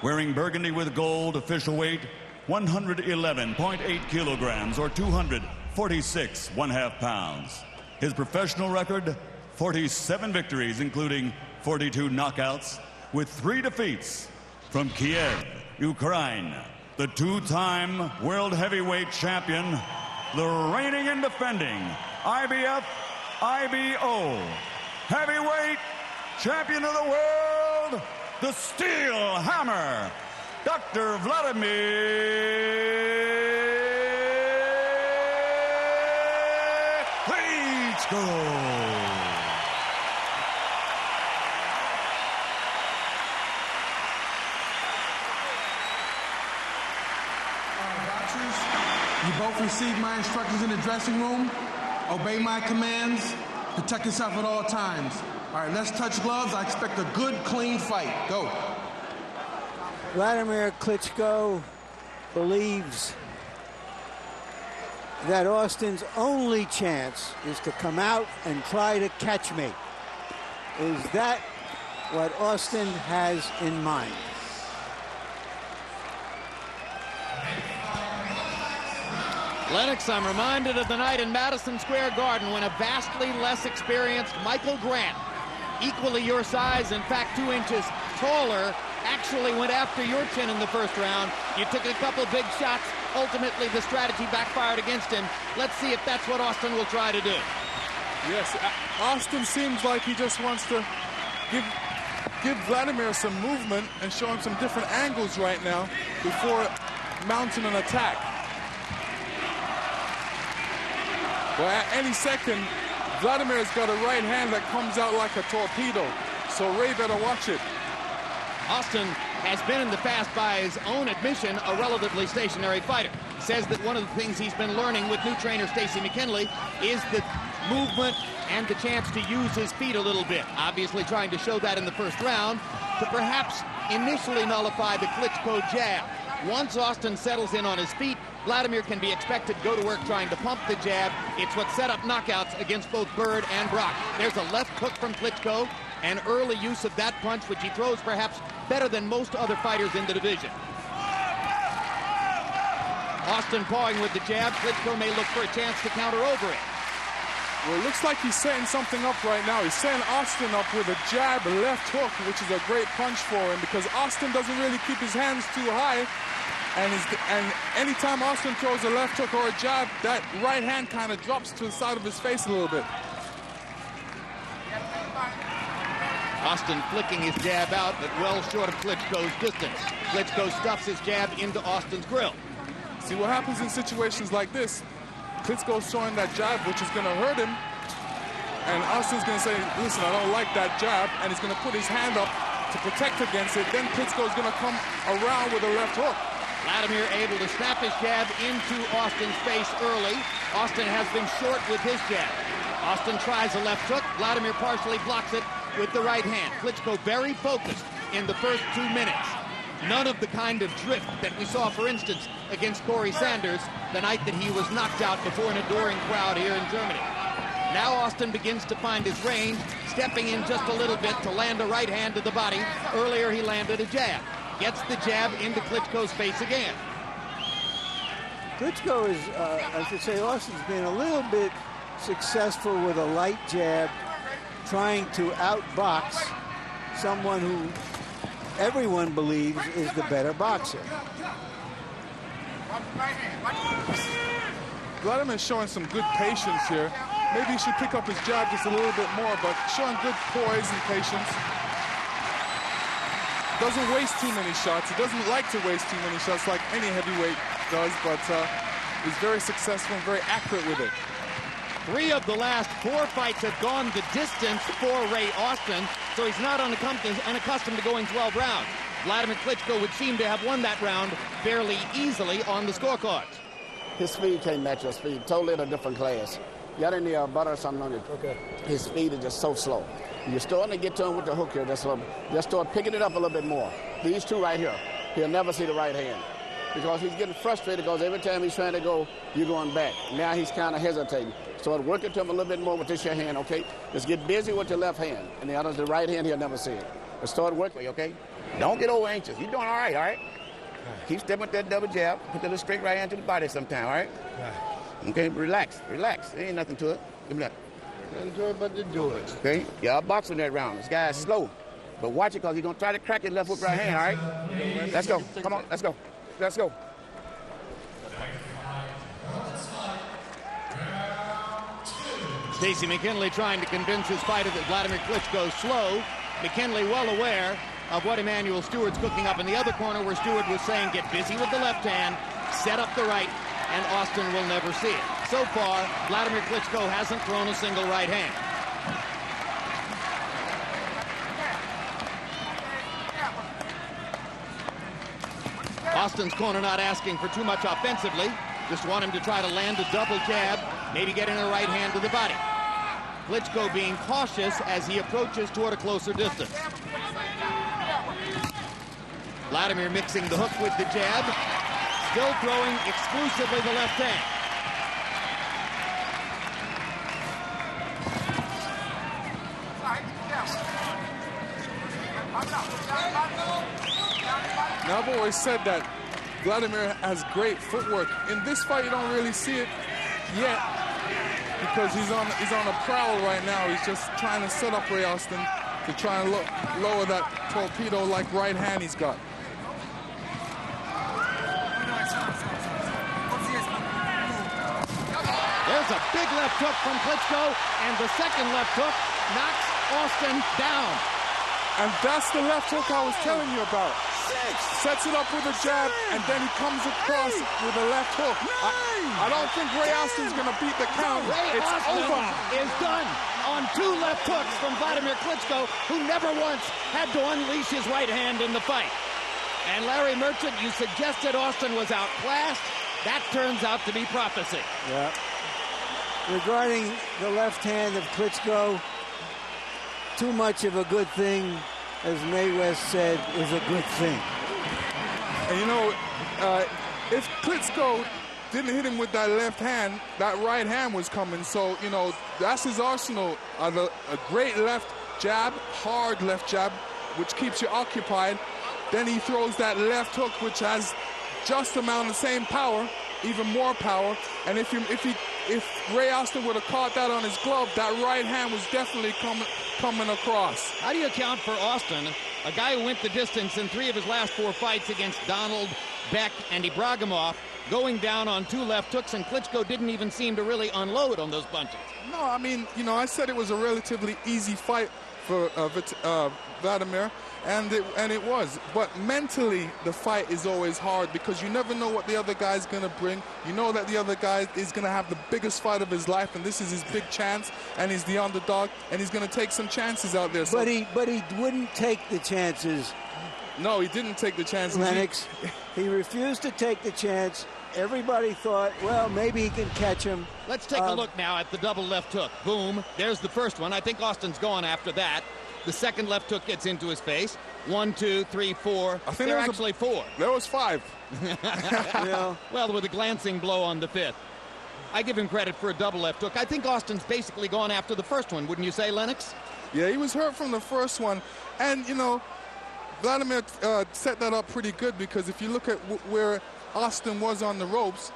wearing burgundy with gold, official weight 111.8 kilograms or 246.5 pounds. His professional record, 47 victories, including 42 knockouts, with 3 defeats. From Kiev, Ukraine, the 2-time world heavyweight champion, the reigning and defending IBF IBO heavyweight champion of the world, the Steel Hammer, Dr. Wladimir Klitschko. You both received my instructions in the dressing room. Obey my commands. Protect yourself at all times. All right, let's touch gloves. I expect a good, clean fight. Go. Wladimir Klitschko believes that Austin's only chance is to come out and try to catch me. Is that what Austin has in mind? Lennox, I'm reminded of the night in Madison Square Garden when a vastly less experienced Michael Grant, equally your size, in fact 2 inches taller, actually went after your chin in the first round. You took a couple big shots. Ultimately, the strategy backfired against him. Let's see if that's what Austin will try to do. Yes, Austin seems like he just wants to give Wladimir some movement and show him some different angles right now before mounting an attack. Well, at any second, Wladimir's got a right hand that comes out like a torpedo, so Ray better watch it. Austin has been in the past, by his own admission, a relatively stationary fighter. Says that one of the things he's been learning with new trainer Stacey McKinley is the movement and the chance to use his feet a little bit. Obviously trying to show that in the first round to perhaps initially nullify the Klitschko jab. Once Austin settles in on his feet, Wladimir can be expected to go to work trying to pump the jab. It's what set up knockouts against both Bird and Brock. There's a left hook from Klitschko, an early use of that punch, which he throws perhaps better than most other fighters in the division. Austin pawing with the jab. Klitschko may look for a chance to counter over it. Well, it looks like he's setting something up right now. He's setting Austin up with a jab, a left hook, which is a great punch for him because Austin doesn't really keep his hands too high. And anytime Austin throws a left hook or a jab, that right hand kind of drops to the side of his face a little bit. Austin flicking his jab out, but well short of Klitschko's distance. Klitschko stuffs his jab into Austin's grill. See what happens in situations like this. Klitschko's throwing that jab, which is going to hurt him. And Austin's going to say, listen, I don't like that jab. And he's going to put his hand up to protect against it. Then Klitschko's going to come around with a left hook. Wladimir able to snap his jab into Austin's face early. Austin has been short with his jab. Austin tries a left hook. Wladimir partially blocks it with the right hand. Klitschko very focused in the first 2 minutes. None of the kind of drift that we saw, for instance, against Corey Sanders the night that he was knocked out before an adoring crowd here in Germany. Now Austin begins to find his range, stepping in just a little bit to land a right hand to the body. Earlier he landed a jab. Gets the jab into Klitschko's face again. Klitschko is, I should say, Austin's been a little bit successful with a light jab, trying to outbox someone who everyone believes is the better boxer. Wladimir's showing some good patience here. Maybe he should pick up his jab just a little bit more, but showing good poise and patience. Doesn't waste too many shots. He doesn't like to waste too many shots like any heavyweight does, but he's very successful and very accurate with it. 3 of the last 4 fights have gone the distance for Ray Austin, so he's not unaccustomed to going 12 rounds. Wladimir Klitschko would seem to have won that round fairly easily on the scorecards. His speed can't match your speed. Totally in a different class. You got any butter or something on it? Okay. His speed is just so slow. You're starting to get to him with the hook here. Just start picking it up a little bit more. These 2 right here, he'll never see the right hand because he's getting frustrated because every time he's trying to go, you're going back. Now he's kind of hesitating. Start working to him a little bit more with this your hand, okay? Just get busy with your left hand. And the other's the right hand, he'll never see it. But start working, okay? Don't get over anxious. You're doing all right, all right? Keep stepping with that double jab. Put the little straight right hand to the body sometime, all right? Okay, relax, relax. There ain't nothing to it. Give me that. Nothing to it but to do it. Okay, y'all boxing that round. This guy's slow. But watch it, because he's going to try to crack his left hook right hand, all right? Let's go. Come on, let's go. Let's go. Stacey McKinley trying to convince his fighter that Wladimir Klitschko's slow. McKinley well aware of what Emanuel Stewart's cooking up in the other corner, where Stewart was saying, get busy with the left hand, set up the right, and Austin will never see it. So far, Wladimir Klitschko hasn't thrown a single right hand. Austin's corner not asking for too much offensively, just want him to try to land a double jab, maybe get in a right hand to the body. Klitschko being cautious as he approaches toward a closer distance. Wladimir mixing the hook with the jab, still throwing exclusively the left hand. Now, I've always said that Wladimir has great footwork. In this fight, you don't really see it yet because he's on a prowl right now. He's just trying to set up Ray Austin to try and lower that torpedo-like right hand he's got. There's a big left hook from Klitschko, and the second left hook knocks Austin down. And that's the left hook I was telling you about. Sets it up with a jab, and then he comes across with a left hook. I don't think Ray Austin's going to beat the count. It's over. Is done on two left hooks from Wladimir Klitschko, who never once had to unleash his right hand in the fight. And Larry Merchant, you suggested Austin was outclassed. That turns out to be prophecy. Yeah. Regarding the left hand of Klitschko, too much of a good thing, as Mayweather said, is a good thing. And you know, if Klitschko didn't hit him with that left hand, that right hand was coming. So, you know, that's his arsenal. A great left jab, hard left jab, which keeps you occupied. Then he throws that left hook, which has just amount of the same power, even more power. And if Ray Austin would have caught that on his glove, that right hand was definitely coming across. How do you account for Austin, a guy who went the distance in 3 of his last 4 fights against Donald, Beck, and Ibragimov, going down on 2 left hooks, and Klitschko didn't even seem to really unload on those punches? No, I mean, you know, I said it was a relatively easy fight for Wladimir, and it was. But mentally, the fight is always hard because you never know what the other guy's going to bring. You know that the other guy is going to have the biggest fight of his life, and this is his big chance, and he's the underdog, and he's going to take some chances out there. So but he wouldn't take the chances. No, he didn't take the chances. Lennox, he refused to take the chance. Everybody thought, well, maybe he can catch him. Let's take a look now at the double left hook. Boom. There's the first one. I think Austin's going after that. The second left hook gets into his face. 1, 2, 3, 4. I think there are actually 4. There was 5. Yeah. Well, with a glancing blow on the 5th. I give him credit for a double left hook. I think Austin's basically gone after the first one, wouldn't you say, Lennox? Yeah, he was hurt from the first one. And, you know, Wladimir set that up pretty good because if you look at where Austin was on the ropes,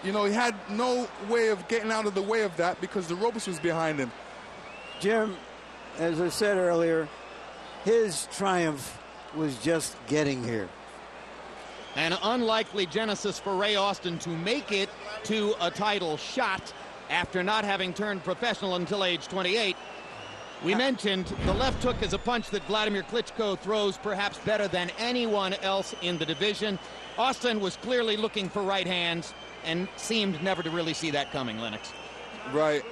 you know, he had no way of getting out of the way of that because the ropes was behind him. Jim, as I said earlier, his triumph was just getting here. An unlikely genesis for Ray Austin to make it to a title shot after not having turned professional until age 28. We mentioned the left hook is a punch that Wladimir Klitschko throws perhaps better than anyone else in the division. Austin was clearly looking for right hands and seemed never to really see that coming, Lennox. Right.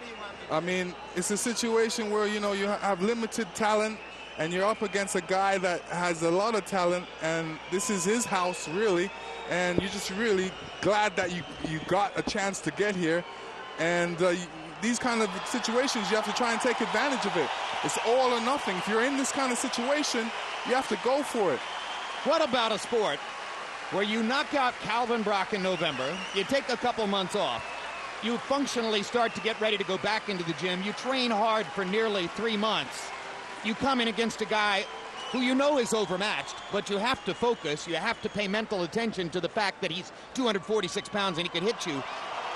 I mean, it's a situation where, you know, you have limited talent and you're up against a guy that has a lot of talent, and this is his house, really, and you're just really glad that you got a chance to get here. And these kind of situations, you have to try and take advantage of it. It's all or nothing. If you're in this kind of situation, you have to go for it. What about a sport where you knock out Calvin Brock in November, you take a couple months off, you functionally start to get ready to go back into the gym, you train hard for nearly 3 months, you come in against a guy who you know is overmatched, but you have to focus, you have to pay mental attention to the fact that he's 246 pounds and he can hit you.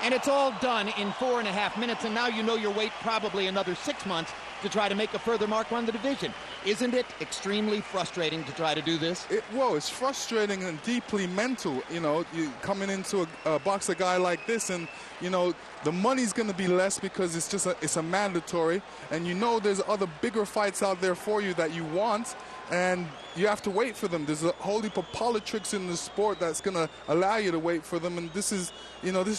And it's all done in 4.5 minutes, and now you know your weight probably another 6 months to try to make a further mark on the division. Isn't it extremely frustrating to try to do this? Well, it's frustrating and deeply mental. You know, you coming into a boxer guy like this, and you know the money's going to be less because it's a mandatory, and you know there's other bigger fights out there for you that you want, and you have to wait for them. There's a whole heap of politics in the sport that's going to allow you to wait for them, and this is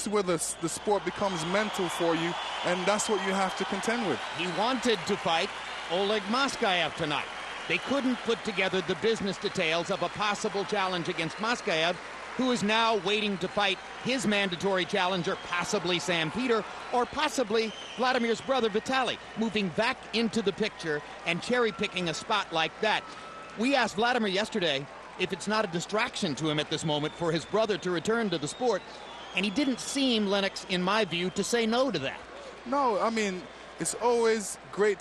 where the sport becomes mental for you, and that's what you have to contend with. He wanted to fight 𝒂𝒂𝒂𝒂𝒂💂 tonight. They couldn't put together the business details of a possible challenge against 𝒂𝒂𝒂𝒂𝒂, who is now waiting to fight his mandatory challenger, possibly Sam Peter, or possibly Vladimir's brother Vitaly, moving back into the picture and cherry-picking a spot like that. We asked Vladimir yesterday if it's not a distraction to him at this moment for his brother to return to the sport, and he didn't seem, Lennox, in my view, to say no to that. No, I mean, it's always great to